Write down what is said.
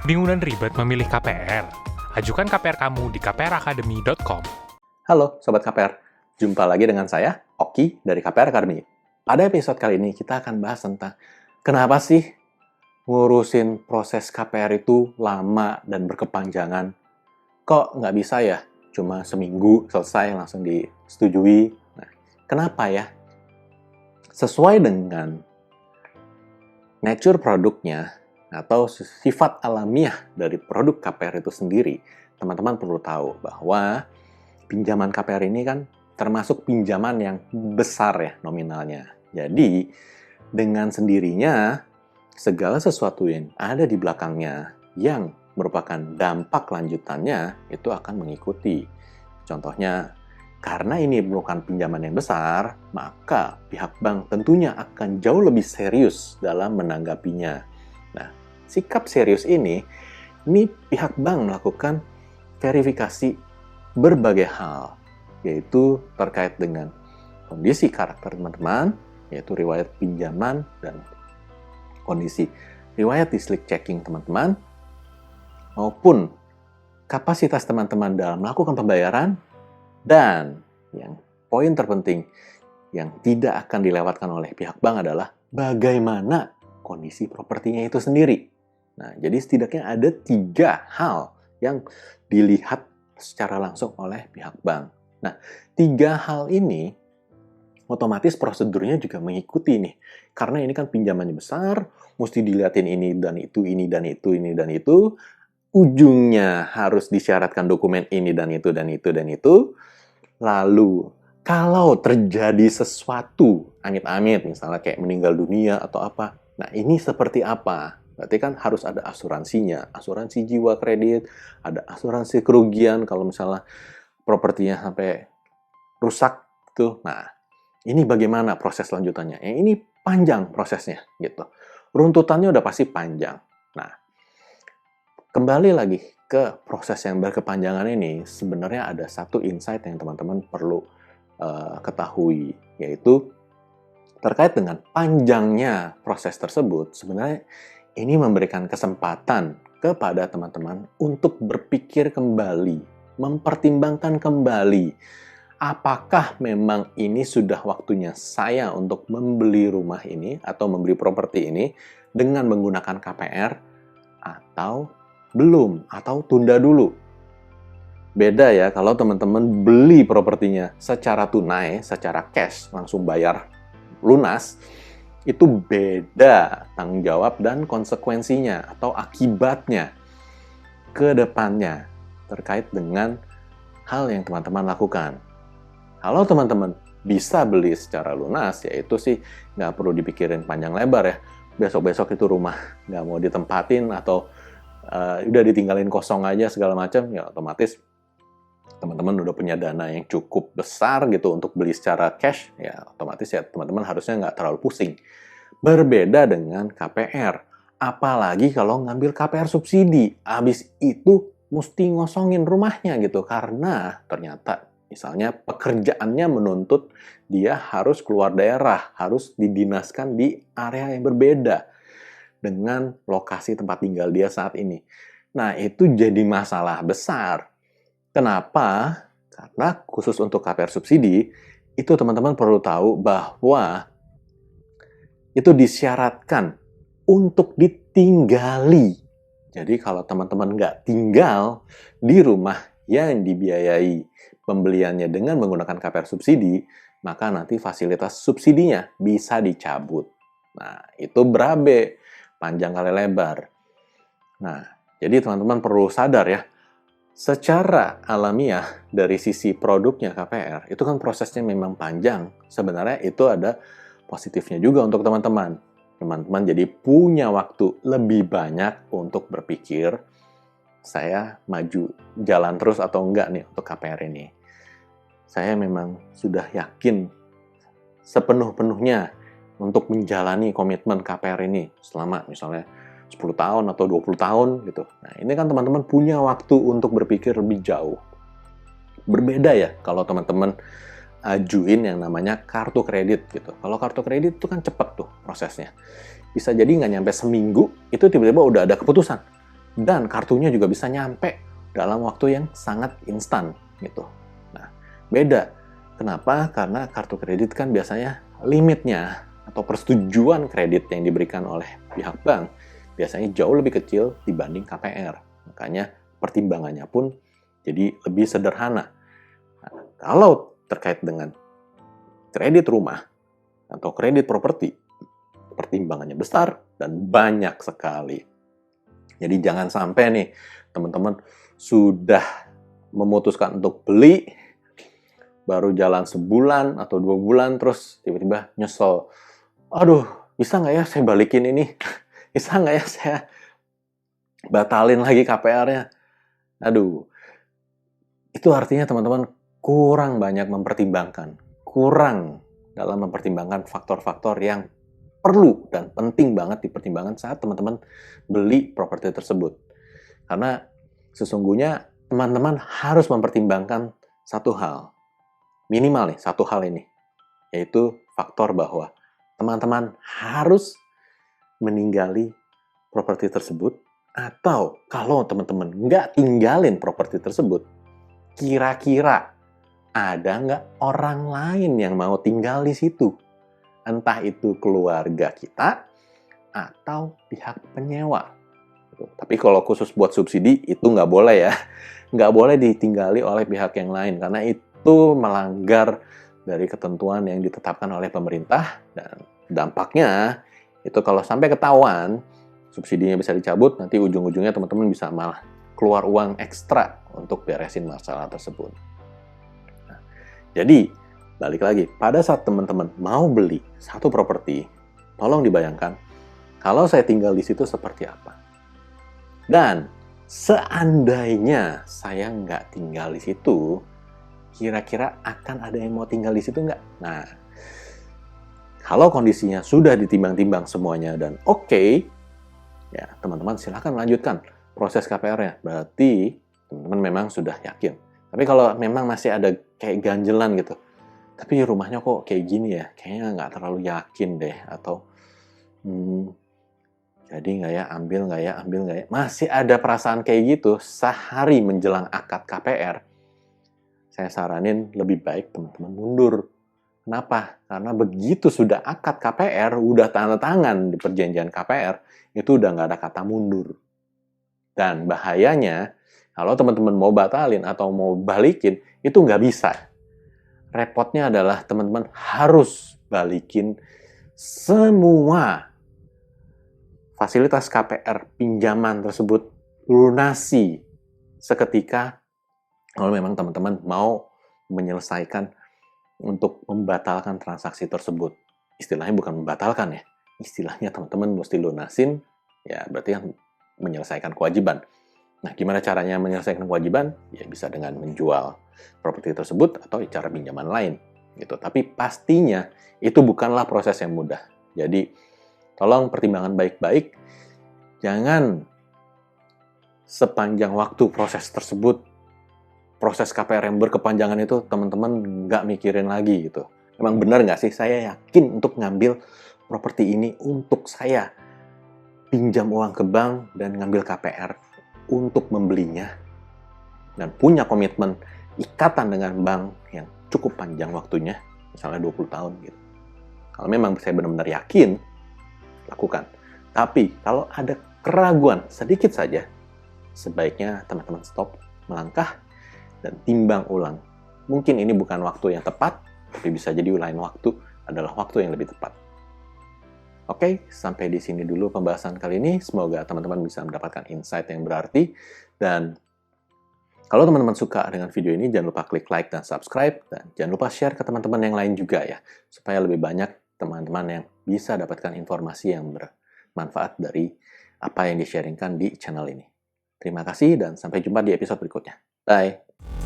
Bingung dan ribet memilih KPR? Ajukan KPR kamu di kpracademy.com. Halo Sobat KPR, jumpa lagi dengan saya, Oki dari KPR Academy. Pada episode kali ini kita akan bahas tentang kenapa sih ngurusin proses KPR itu lama dan berkepanjangan. Kok nggak bisa ya? Cuma seminggu selesai langsung disetujui. Nah, kenapa ya? Sesuai dengan nature produknya atau sifat alamiah dari produk KPR itu sendiri, teman-teman perlu tahu bahwa pinjaman KPR ini kan termasuk pinjaman yang besar ya nominalnya. Jadi, dengan sendirinya, segala sesuatu yang ada di belakangnya yang merupakan dampak lanjutannya itu akan mengikuti. Contohnya, karena ini merupakan pinjaman yang besar, maka pihak bank tentunya akan jauh lebih serius dalam menanggapinya. Nah, sikap serius ini pihak bank melakukan verifikasi berbagai hal, yaitu terkait dengan kondisi karakter teman-teman, yaitu riwayat pinjaman dan kondisi riwayat di slick checking teman-teman, maupun kapasitas teman-teman dalam melakukan pembayaran, dan yang poin terpenting yang tidak akan dilewatkan oleh pihak bank adalah bagaimana kondisi propertinya itu sendiri. Nah, jadi setidaknya ada 3 hal yang dilihat secara langsung oleh pihak bank. Nah, 3 hal ini otomatis prosedurnya juga mengikuti nih. Karena ini kan pinjamannya besar, mesti dilihatin ini dan itu, ini dan itu, ini dan itu. Ujungnya harus disyaratkan dokumen ini dan itu, dan itu, dan itu. Lalu, kalau terjadi sesuatu, amit-amit, misalnya kayak meninggal dunia atau apa, nah ini seperti apa? Berarti kan harus ada asuransinya, asuransi jiwa kredit, ada asuransi kerugian kalau misalnya propertinya sampai rusak tuh. Nah, ini bagaimana proses lanjutannya? Ini panjang prosesnya gitu. Runtutannya udah pasti panjang. Nah, kembali lagi ke proses yang berkepanjangan ini, sebenarnya ada satu insight yang teman-teman perlu ketahui, yaitu terkait dengan panjangnya proses tersebut. Sebenarnya ini memberikan kesempatan kepada teman-teman untuk berpikir kembali, mempertimbangkan kembali, apakah memang ini sudah waktunya saya untuk membeli rumah ini atau membeli properti ini dengan menggunakan KPR atau belum, atau tunda dulu. Beda ya kalau teman-teman beli propertinya secara tunai, secara cash, langsung bayar lunas, itu beda tanggung jawab dan konsekuensinya atau akibatnya ke depannya terkait dengan hal yang teman-teman lakukan. Kalau teman-teman bisa beli secara lunas, ya itu sih nggak perlu dipikirin panjang lebar ya. Besok-besok itu rumah nggak mau ditempatin atau udah ditinggalin kosong aja segala macam, ya otomatis teman-teman udah punya dana yang cukup besar gitu untuk beli secara cash, ya otomatis ya teman-teman harusnya nggak terlalu pusing. Berbeda dengan KPR, apalagi kalau ngambil KPR subsidi, habis itu mesti ngosongin rumahnya gitu, karena ternyata misalnya pekerjaannya menuntut dia harus keluar daerah, harus didinaskan di area yang berbeda dengan lokasi tempat tinggal dia saat ini. Nah, itu jadi masalah besar. Kenapa? Karena khusus untuk KPR subsidi, itu teman-teman perlu tahu bahwa itu disyaratkan untuk ditinggali. Jadi kalau teman-teman nggak tinggal di rumah yang dibiayai pembeliannya dengan menggunakan KPR subsidi, maka nanti fasilitas subsidinya bisa dicabut. Nah, itu berabe. Panjang kali lebar. Nah, jadi teman-teman perlu sadar ya, secara alamiah dari sisi produknya KPR, itu kan prosesnya memang panjang. Sebenarnya itu ada positifnya juga untuk teman-teman. Teman-teman jadi punya waktu lebih banyak untuk berpikir, saya maju jalan terus atau enggak nih untuk KPR ini. Saya memang sudah yakin sepenuh-penuhnya untuk menjalani komitmen KPR ini selama misalnya 10 tahun atau 20 tahun gitu. Nah, ini kan teman-teman punya waktu untuk berpikir lebih jauh. Berbeda ya kalau teman-teman ajuin yang namanya kartu kredit gitu. Kalau kartu kredit itu kan cepat tuh prosesnya. Bisa jadi nggak nyampe seminggu, itu tiba-tiba udah ada keputusan. dan kartunya juga bisa nyampe dalam waktu yang sangat instan gitu. Nah, beda. Kenapa? Karena kartu kredit kan biasanya limitnya atau persetujuan kredit yang diberikan oleh pihak bank biasanya jauh lebih kecil dibanding KPR. Makanya pertimbangannya pun jadi lebih sederhana. Nah, kalau terkait dengan kredit rumah atau kredit properti, pertimbangannya besar dan banyak sekali. Jadi jangan sampai nih teman-teman sudah memutuskan untuk beli, baru jalan sebulan atau 2 bulan, terus tiba-tiba nyesel. Aduh, bisa nggak ya saya balikin ini? Bisa nggak ya saya batalin lagi KPR-nya? Aduh, itu artinya teman-teman kurang banyak mempertimbangkan. Kurang dalam mempertimbangkan faktor-faktor yang perlu dan penting banget dipertimbangkan saat teman-teman beli properti tersebut. Karena sesungguhnya teman-teman harus mempertimbangkan satu hal. Minimal nih, satu hal ini. Yaitu faktor bahwa teman-teman harus meninggali properti tersebut, atau kalau teman-teman nggak tinggalin properti tersebut, kira-kira ada nggak orang lain yang mau tinggal di situ? Entah itu keluarga kita atau pihak penyewa. Tapi kalau khusus buat subsidi, itu nggak boleh ya. Nggak boleh ditinggali oleh pihak yang lain, karena itu melanggar dari ketentuan yang ditetapkan oleh pemerintah, dan dampaknya itu kalau sampai ketahuan, subsidinya bisa dicabut, nanti ujung-ujungnya teman-teman bisa malah keluar uang ekstra untuk beresin masalah tersebut. Nah, jadi, balik lagi, pada saat teman-teman mau beli satu properti, tolong dibayangkan, kalau saya tinggal di situ seperti apa? Dan seandainya saya nggak tinggal di situ, kira-kira akan ada yang mau tinggal di situ nggak? Nah, kalau kondisinya sudah ditimbang-timbang semuanya dan oke, ya teman-teman silahkan melanjutkan proses KPR-nya. Berarti teman-teman memang sudah yakin. Tapi kalau memang masih ada kayak ganjelan gitu, tapi rumahnya kok kayak gini ya, kayaknya nggak terlalu yakin deh, atau jadi nggak ya, ambil nggak ya, masih ada perasaan kayak gitu sehari menjelang akad KPR, saya saranin lebih baik teman-teman mundur. Kenapa? Karena begitu sudah akad KPR, udah tanda tangan di perjanjian KPR, itu udah nggak ada kata mundur. Dan bahayanya, kalau teman-teman mau batalin atau mau balikin, itu nggak bisa. Repotnya adalah teman-teman harus balikin semua fasilitas KPR pinjaman tersebut, lunasi seketika kalau memang teman-teman mau menyelesaikan untuk membatalkan transaksi tersebut. Istilahnya bukan membatalkan ya, istilahnya teman-teman mesti lunasin, ya berarti yang menyelesaikan kewajiban. Nah, gimana caranya menyelesaikan kewajiban? Ya bisa dengan menjual properti tersebut atau cara pinjaman lain gitu. Tapi pastinya itu bukanlah proses yang mudah. Jadi tolong pertimbangkan baik-baik, jangan sepanjang waktu proses tersebut, proses KPR yang berkepanjangan itu teman-teman nggak mikirin lagi gitu. Emang benar nggak sih saya yakin untuk ngambil properti ini untuk saya pinjam uang ke bank dan ngambil KPR untuk membelinya dan punya komitmen ikatan dengan bank yang cukup panjang waktunya, misalnya 20 tahun gitu. Kalau memang saya benar-benar yakin, lakukan. Tapi kalau ada keraguan sedikit saja, sebaiknya teman-teman stop, melangkah, dan timbang ulang. Mungkin ini bukan waktu yang tepat, tapi bisa jadi lain waktu adalah waktu yang lebih tepat. Oke, sampai di sini dulu pembahasan kali ini. Semoga teman-teman bisa mendapatkan insight yang berarti. Dan kalau teman-teman suka dengan video ini, jangan lupa klik like dan subscribe. Dan jangan lupa share ke teman-teman yang lain juga ya, supaya lebih banyak teman-teman yang bisa dapatkan informasi yang bermanfaat dari apa yang di-sharingkan di channel ini. Terima kasih dan sampai jumpa di episode berikutnya. Bye!